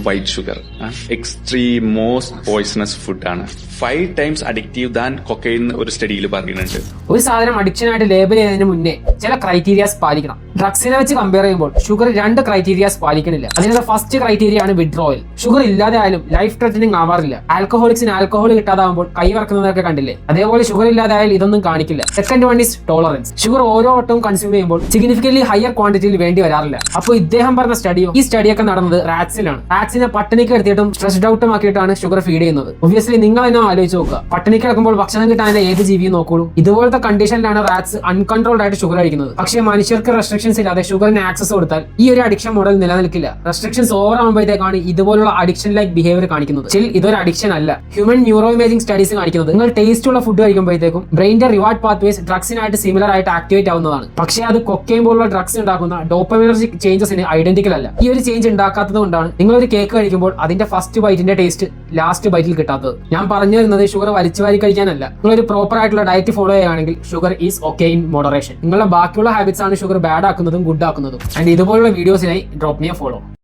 White sugar extreme most poisonous ഫുഡാണ്. 5 times addictive than cocaine ഒരു സ്റ്റഡിയിൽ പറയുന്നുണ്ട്. ഒരു സാധനം അഡിക്ഷൻ ആയിട്ട് ലേബൽ ചെയ്യുന്നതിന് മുന്നേ ചില ക്രൈറ്റീരിയാസ് പാലിക്കണം. ഡ്രഗ്സിനെ വെച്ച് കമ്പയർ ചെയ്യുമ്പോൾ ഷുഗർ 2 ക്രൈറ്റീരിയാസ് പാലിക്കണില്ല. അതിനുള്ള ഫസ്റ്റ് ക്രൈറ്റീരിയ ആണ് വിഡ്രോവൽ. ഷുഗർ ഇല്ലാതെ ആയാലും ലൈഫ് ത്രെറ്റനിങ് ആവാറില്ല. ആൽക്കഹോളിക്സിന് ആൽക്കഹോൾ കിട്ടാതാകുമ്പോൾ കൈ വറക്കുന്നതൊക്കെ കണ്ടില്ലേ, അതേപോലെ ഷുഗർ ഇല്ലാതെ ആയാൽ ഇതൊന്നും കാണിക്കില്ല. Second one is tolerance. Sugar ഓരോ വട്ടവും കൺസ്യൂം ചെയ്യുമ്പോൾ സിഗ്നിഫിക്കന്റ്ലി ഹയർ ക്വാണ്ടിറ്റിയിൽ വേണ്ടി വരാറില്ല. അപ്പോൾ ഇദ്ദേഹം പറഞ്ഞ ഈ സ്റ്റഡിയൊക്കെ നടന്നത് റാറ്റ്സിലാണ്. റാറ്റ്സിനെ പട്ടിണിക്ക് എടുത്തിട്ടും സ്ട്രെസ്ഡ് ഔട്ടും ആക്കിയിട്ടാണ് ഷുഗർ ഫീഡ് ചെയ്യുന്നത്. ഒബ്വിയസ്ലി നിങ്ങൾ തന്നെ ആലോചിച്ച് നോക്കുക, പട്ടിണിക്ക് കിടക്കുമ്പോൾ ഭക്ഷണം കിട്ടാൻ ഏത് ജീവിയും നോക്കൂ. ഇതുപോലത്തെ കണ്ടീഷനിലാണ് റാറ്റ്സ് അൺകൺട്രോൾഡ് ആയിട്ട് ഷുഗർ കഴിക്കുന്നത്. പക്ഷേ മനുഷ്യർക്ക് റെസ്ട്രിക്ഷൻസ് ഇല്ലാതെ ഷുഗറിന് ആക്സസ് കൊടുത്താൽ ഈ ഒരു അഡിക്ഷൻ മോഡൽ നിലനിൽക്കില്ല. റെസ്ട്രിക്ഷൻസ് ഓവർ ആകുമ്പോഴത്തേക്കാണ് ഇതുപോലുള്ള അഡിക്ഷൻ ലൈക്ക് ബിഹേവിയർ കാണിക്കുന്നത്. ഇതൊരു അഡിക്ഷൻ അല്ല. ഹ്യൂമൻ ന്യൂറോ ഇമേജിംഗ് സ്റ്റഡീസ് കാണിക്കുന്നത് നിങ്ങൾ ടേസ്റ്റ് ഉള്ള ഫുഡ് കഴിക്കുമ്പോഴത്തേക്കും ബ്രെയിന്റെ റിവാർഡ് പാത്വേസ് ഡ്രഗ്സിനായിട്ട് സിമിലർ ആയിട്ട് ആക്ടിവേറ്റ് ആവുന്നതാണ്. പക്ഷേ അത് കൊക്കൈൻ പോലുള്ള ഡ്രഗ്സ് ഉണ്ടാക്കുന്ന ഡോപ്പമിനർജിക് ചേഞ്ചസിന് ഐഡന്റിക്കൽ അല്ല. ഈ ഒരു ചേഞ്ച് ഉണ്ടാക്കാത്തത് കൊണ്ടാണ് നിങ്ങൾ ഒരു കേക്ക് കഴിക്കുമ്പോൾ അതിന്റെ ഫസ്റ്റ് ബൈറ്റിന്റെ ടേസ്റ്റ് ലാസ്റ്റ് ബൈറ്റിൽ കിട്ടാത്തത്. ഞാൻ പറഞ്ഞു വരുന്നത് ഷുഗർ വലിച്ചു വാരി കഴിക്കാനല്ല. നിങ്ങളൊരു പ്രോപ്പർ ആയിട്ടുള്ള ഡയറ്റ് ഫോളോ ചെയ്യുകയാണെങ്കിൽ sugar is okay in moderation. നിങ്ങളുടെ ബാക്കിയുള്ള ഹാബിറ്റ്സ് ആണ് ഷുഗർ ബാഡ് ആക്കുന്നതും ഗുഡ് ആക്കുന്നതും. ആൻഡ് ഇതുപോലുള്ള വീഡിയോസിനായി ഡ്രോപ്പ് മീ എ ഫോളോ.